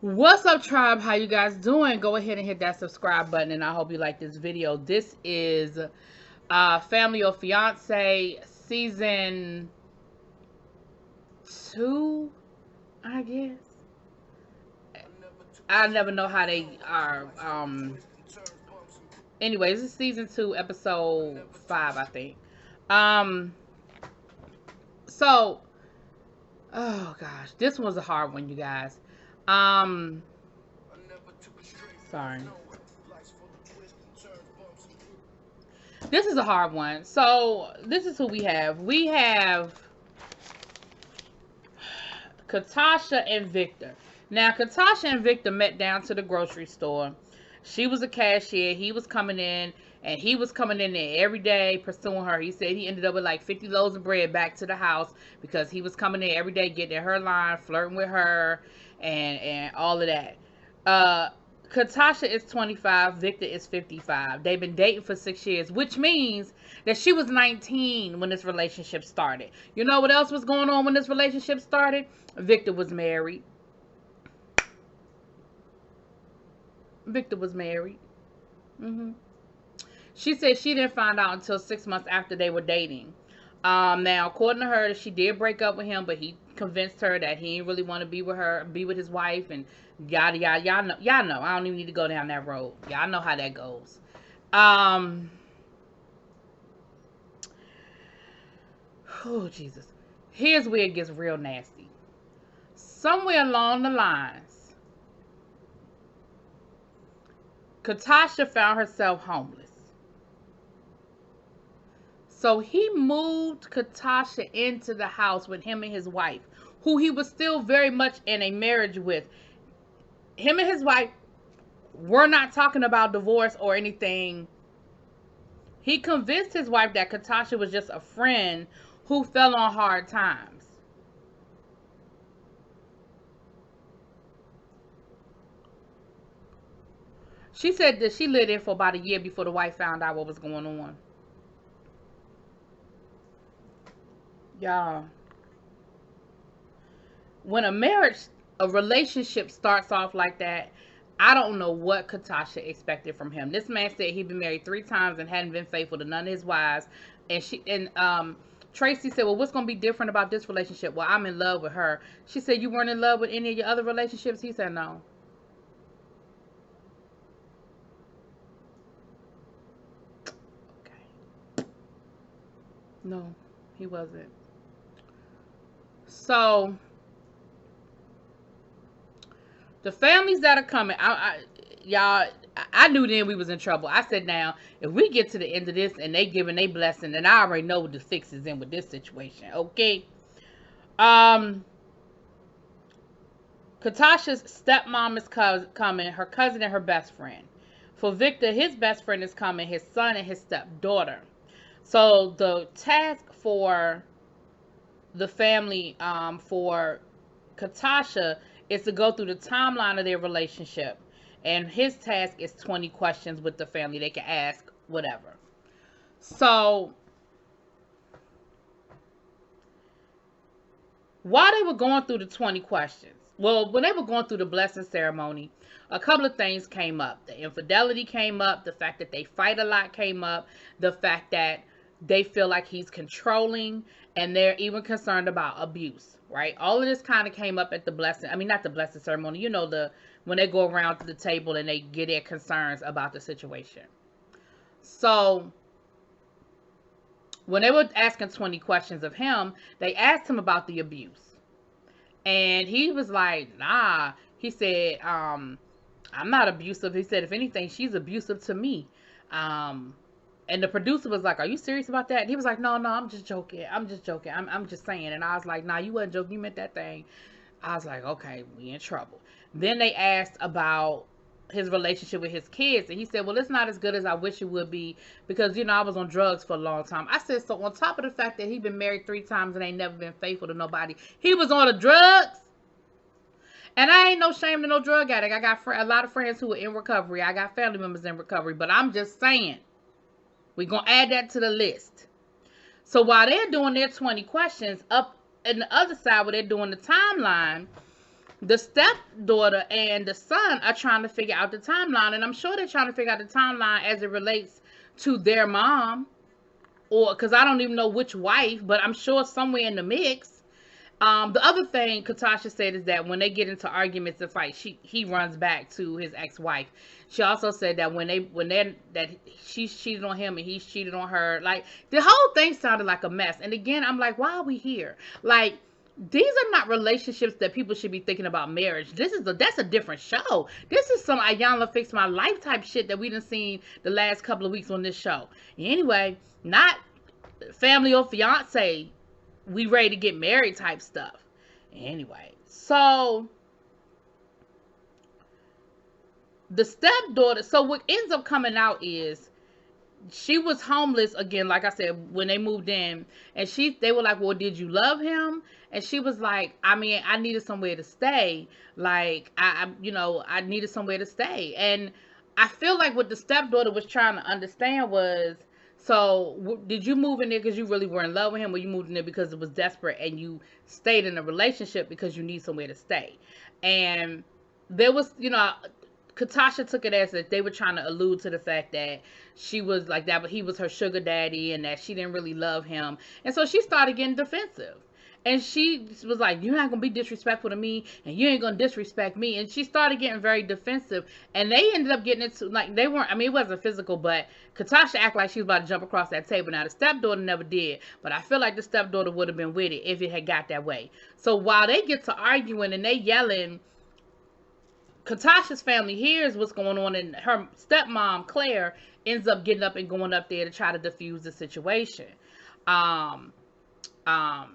What's up, tribe? How you guys doing? Go ahead and hit that subscribe button, and I hope you like this video. This is Family or Fiance season 2, I guess. I never know how they are. Anyways, this is season 2, episode 5, I think. Um, so, oh gosh, this was a hard one, you guys. Um, Sorry. This is a hard one. So this is who we have. We have Katasha and Victor. Now, Katasha and Victor met down to the grocery store. She was a cashier. He was coming in, and he was coming in there every day pursuing her. He said he ended up with like 50 loaves of bread back to the house because he was coming in every day, getting in her line, flirting with her, and all of that. Katasha is 25, Victor is 55. They've been dating for 6 years, which means that she was 19 when this relationship started. You know what else was going on when this relationship started? Victor was married. Victor was married. hmm She said she didn't find out until 6 months after they were dating. Now, according to her, she did break up with him, but he convinced her that he didn't really want to be with her, be with his wife, and yada yada. Y'all know. Y'all know. I don't even need to go down that road. Y'all know how that goes. Um. Oh Jesus. Here's where it gets real nasty. Somewhere along the lines, Katasha found herself homeless. So he moved Katasha into the house with him and his wife, who he was still very much in a marriage with. Him and his wife were not talking about divorce or anything. He convinced his wife that Katasha was just a friend who fell on hard times. She said that she lived there for about a year before the wife found out what was going on. Y'all, when a relationship starts off like that, I don't know what Katasha expected from him. This man said he'd been married 3 times and hadn't been faithful to none of his wives. And Tracy said, "Well, what's gonna be different about this relationship?" Well, I'm in love with her. She said, "You weren't in love with any of your other relationships?" He said, "No." Okay. No, he wasn't. So the families that are coming, y'all, I knew then we was in trouble. I said, now, if we get to the end of this and they giving a blessing, then I already know what the fix is in with this situation. Okay. Um, Katasha's stepmom is coming, her cousin and her best friend. For Victor, his best friend is coming, his son and his stepdaughter. So the task for the family, for Katasha, is to go through the timeline of their relationship. And his task is 20 questions with the family. They can ask whatever. So while they were going through the 20 questions, well, when they were going through the blessing ceremony, a couple of things came up. The infidelity came up, the fact that they fight a lot came up, the fact that they feel like he's controlling, and they're even concerned about abuse, right? All of this kind of came up at the blessing, I mean, not the blessing ceremony, you know, the when they go around to the table and they get their concerns about the situation. So when they were asking 20 questions of him, they asked him about the abuse. And he was like, nah. He said, I'm not abusive. He said, if anything, she's abusive to me. Um, and the producer was like, are you serious about that? And he was like, no, I'm just joking. I'm just joking. I'm just saying. And I was like, nah, you wasn't joking. You meant that thing. I was like, okay, we in trouble. Then they asked about his relationship with his kids, and he said, well, it's not as good as I wish it would be because, you know, I was on drugs for a long time. I said, so on top of the fact that he been married 3 times and ain't never been faithful to nobody, he was on the drugs. And I ain't no shame to no drug addict. I got a lot of friends who are in recovery. I got family members in recovery. But I'm just saying, we're going to add that to the list. So while they're doing their 20 questions, up in the other side where they're doing the timeline, the stepdaughter and the son are trying to figure out the timeline, and I'm sure they're trying to figure out the timeline as it relates to their mom, or because I don't even know which wife, but I'm sure somewhere in the mix. The other thing Katasha said is that when they get into arguments and fights, he runs back to his ex-wife. She also said that that she cheated on him and he's cheated on her. Like, the whole thing sounded like a mess. And again, I'm like, why are we here? Like, these are not relationships that people should be thinking about marriage. That's a different show. This is some Ayanna Fix My Life type shit that we done seen the last couple of weeks on this show. Anyway, not family or fiance, we ready to get married type stuff. Anyway, so the stepdaughter, so what ends up coming out is she was homeless again, like I said, when they moved in, and they were like, well, did you love him? And she was like, I mean, I needed somewhere to stay. Like, I needed somewhere to stay. And I feel like what the stepdaughter was trying to understand was, so did you move in there because you really were in love with him, or you moved in there because it was desperate and you stayed in a relationship because you need somewhere to stay? And there was, Katasha took it as that they were trying to allude to the fact that she was like that, but he was her sugar daddy and that she didn't really love him. And so she started getting defensive. And she was like, you're not going to be disrespectful to me, and you ain't going to disrespect me. And she started getting very defensive. And they ended up getting into, like, they weren't, I mean, it wasn't physical, but Katasha acted like she was about to jump across that table. Now, the stepdaughter never did, but I feel like the stepdaughter would have been with it if it had got that way. So while they get to arguing and they yelling, Katasha's family hears what's going on, and her stepmom, Claire, ends up getting up and going up there to try to defuse the situation.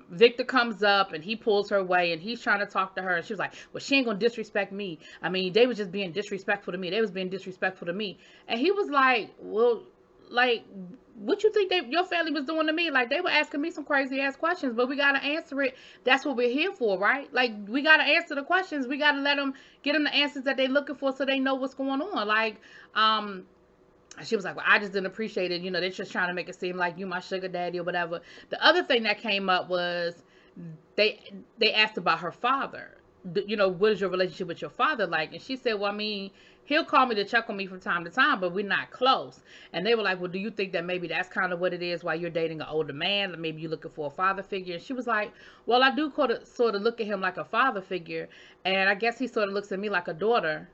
Victor comes up and he pulls her away and he's trying to talk to her, and she was like, well, she ain't gonna disrespect me. I mean, they was just being disrespectful to me. They was being disrespectful to me. And he was like, well, like, what you think your family was doing to me? Like, they were asking me some crazy ass questions, but we gotta answer it. That's what we're here for, right? Like, we gotta answer the questions. We gotta get them the answers that they're looking for so they know what's going on. Like, she was like, well, I just didn't appreciate it. They're just trying to make it seem like you my sugar daddy or whatever. The other thing that came up was they asked about her father. What is your relationship with your father like? And she said, well, I mean, he'll call me to check on me from time to time, but we're not close. And they were like, well, do you think that maybe that's kind of what it is while you're dating an older man? Like, maybe you're looking for a father figure? And she was like, well, I do sort of look at him like a father figure. And I guess he sort of looks at me like a daughter.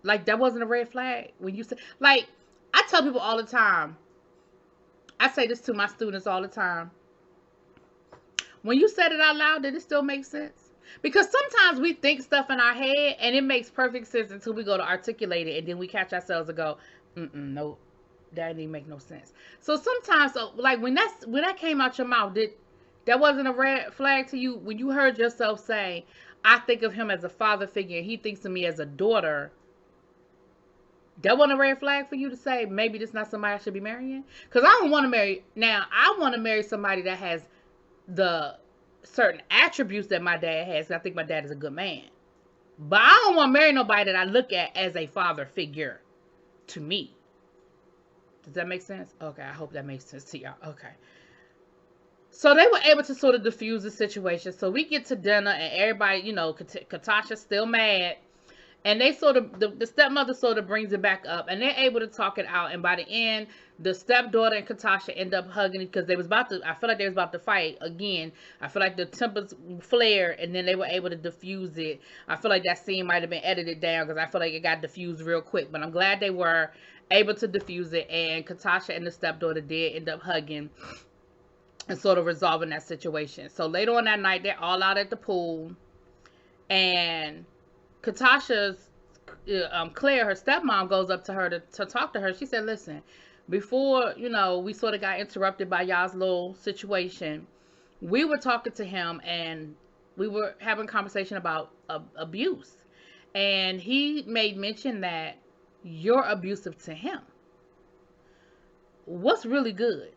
Like, that wasn't a red flag when you said, like, I tell people all the time, I say this to my students all the time, when you said it out loud, did it still make sense? Because sometimes we think stuff in our head and it makes perfect sense until we go to articulate it, and then we catch ourselves and go, no, that didn't make no sense. So sometimes, like, when that came out your mouth, that wasn't a red flag to you when you heard yourself say, I think of him as a father figure and he thinks of me as a daughter? That wasn't a red flag for you to say, maybe this is not somebody I should be marrying? Because I don't want to marry, now, I want to marry somebody that has the certain attributes that my dad has. I think my dad is a good man. But I don't want to marry nobody that I look at as a father figure to me. Does that make sense? Okay, I hope that makes sense to y'all. Okay. So they were able to sort of diffuse the situation. So we get to dinner and everybody, Katasha's still mad. And they sort of, the stepmother sort of brings it back up, and they're able to talk it out. And by the end, the stepdaughter and Katasha end up hugging because I feel like they was about to fight again. I feel like the tempers flared, and then they were able to diffuse it. I feel like that scene might have been edited down because I feel like it got diffused real quick. But I'm glad they were able to diffuse it, and Katasha and the stepdaughter did end up hugging and sort of resolving that situation. So later on that night, they're all out at the pool, and Katasha's Claire, her stepmom, goes up to her to talk to her. She said, listen, before, we sort of got interrupted by y'all's little situation, we were talking to him and we were having a conversation about abuse. And he made mention that you're abusive to him. What's really good?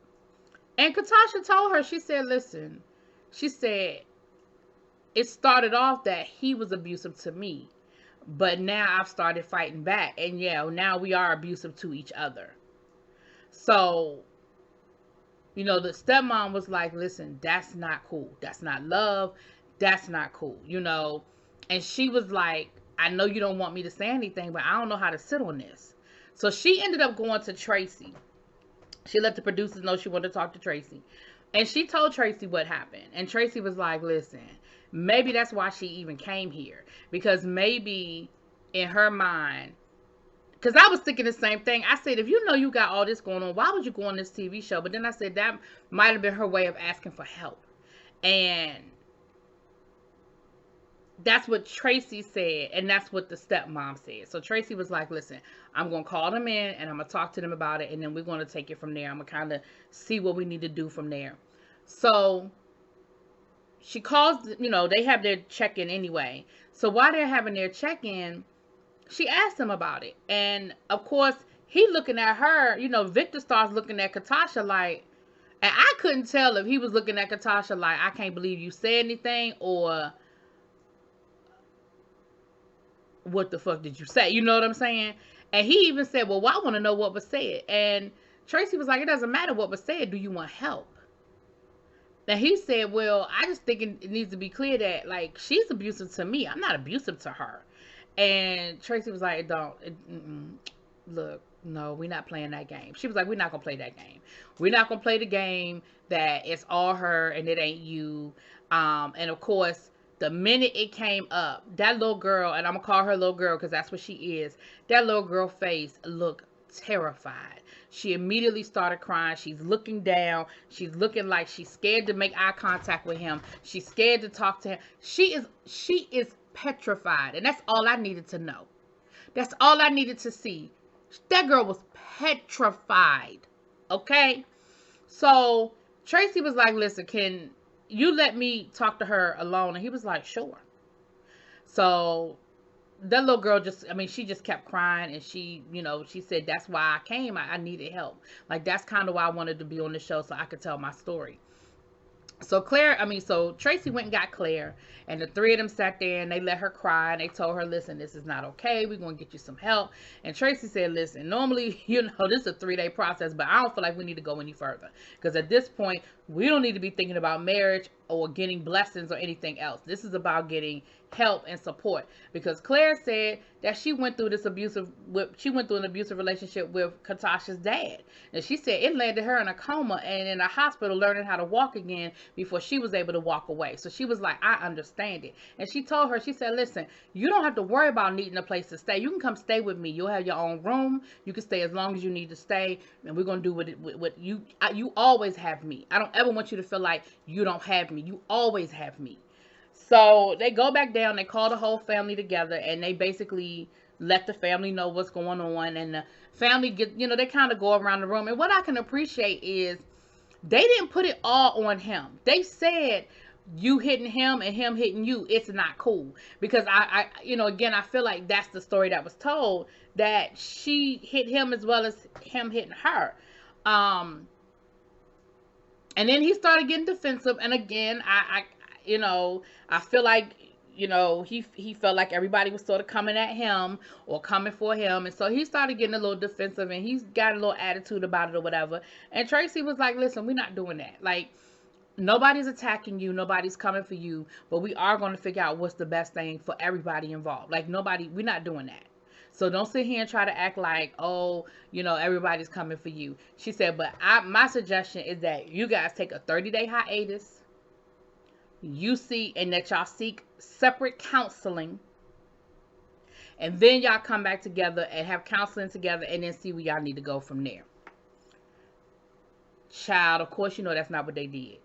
And Katasha told her, she said, listen, she said, it started off that he was abusive to me, but now I've started fighting back, and yeah, now we are abusive to each other. So You know, the stepmom was like, listen, that's not cool. That's not love. That's not cool, you know. And she was like, I know you don't want me to say anything, but I don't know how to sit on this. So she ended up going to Tracy. She let the producers know she wanted to talk to Tracy. And she told Tracy what happened. And Tracy was like, listen, maybe that's why she even came here. Because maybe in her mind, because I was thinking the same thing. I said, if you know you got all this going on, why would you go on this TV show? But then I said that might have been her way of asking for help. And that's what Tracy said, and that's what the stepmom said. So Tracy was like, listen, I'm going to call them in, and I'm going to talk to them about it, and then we're going to take it from there. I'm going to kind of see what we need to do from there. So she calls, you know, they have their check-in anyway. So while they're having their check-in, she asked him about it. And, of course, he looking at her, you know, Victor starts looking at Katasha like, and I couldn't tell if he was looking at Katasha like, I can't believe you said anything, or what the fuck did you say? You know what I'm saying? And he even said, well, I want to know what was said. And Tracy was like, it doesn't matter what was said. Do you want help? And he said, well, I just think it needs to be clear that, like, she's abusive to me. I'm not abusive to her. And Tracy was like, look, no, we're not playing that game. She was like, we're not going to play that game. We're not going to play the game that it's all her and it ain't you. And, of course, the minute it came up, that little girl, and I'm going to call her little girl because that's what she is, that little girl face looked terrified. She immediately started crying. She's looking down. She's looking like she's scared to make eye contact with him. She's scared to talk to him. She is petrified. And that's all I needed to know. That's all I needed to see. That girl was petrified. Okay? So Tracy was like, listen, can you let me talk to her alone? And he was like, sure. So that little girl she just kept crying, and she, you know, she said, that's why I came. I needed help. Like, that's kind of why I wanted to be on the show, so I could tell my story. So Tracy went and got Claire, and the three of them sat there and they let her cry, and they told her, listen, this is not okay. We're going to get you some help. And Tracy said, listen, normally, you know, this is a 3-day process, but I don't feel like we need to go any further. Because at this point, we don't need to be thinking about marriage or getting blessings or anything else. This is about getting help and support. Because Claire said that she went through an abusive relationship with Katasha's dad. And she said it landed her in a coma and in a hospital learning how to walk again before she was able to walk away. So she was like, I understand it. And she told her, she said, listen, you don't have to worry about needing a place to stay. You can come stay with me. You'll have your own room. You can stay as long as you need to stay. And we're going to do what you always have me. I don't ever want you to feel like you don't have me. You always have me. So they go back down, they call the whole family together, and they basically let the family know what's going on. And the family they kind of go around the room. And what I can appreciate is they didn't put it all on him. They said, you hitting him and him hitting you, it's not cool. Because again, I feel like that's the story that was told, that she hit him as well as him hitting her. And then he started getting defensive. And again, I feel like, he felt like everybody was sort of coming at him or coming for him. And so he started getting a little defensive, and he's got a little attitude about it or whatever. And Tracy was like, listen, we're not doing that. Like, nobody's attacking you. Nobody's coming for you. But we are going to figure out what's the best thing for everybody involved. Like, we're not doing that. So don't sit here and try to act like, everybody's coming for you. She said, but my suggestion is that you guys take a 30-day hiatus. And that y'all seek separate counseling, and then y'all come back together and have counseling together, and then see where y'all need to go from there. Child, of course, that's not what they did.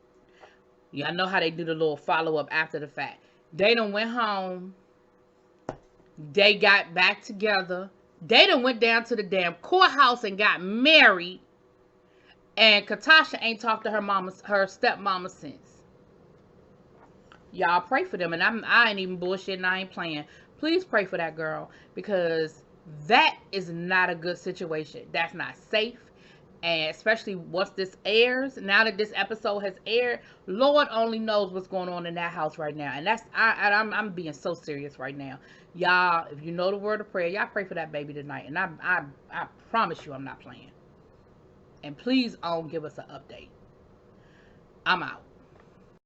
Y'all know how they do the little follow-up after the fact. They done went home. They got back together. They done went down to the damn courthouse and got married. And Katasha ain't talked to her stepmama since. Y'all pray for them. And I ain't even bullshitting. I ain't playing. Please pray for that girl, because that is not a good situation. That's not safe. And especially once this airs, now that this episode has aired, Lord only knows what's going on in that house right now. And I'm being so serious right now. Y'all, if you know the word of prayer, y'all pray for that baby tonight. And I promise you I'm not playing. And please give us an update. I'm out.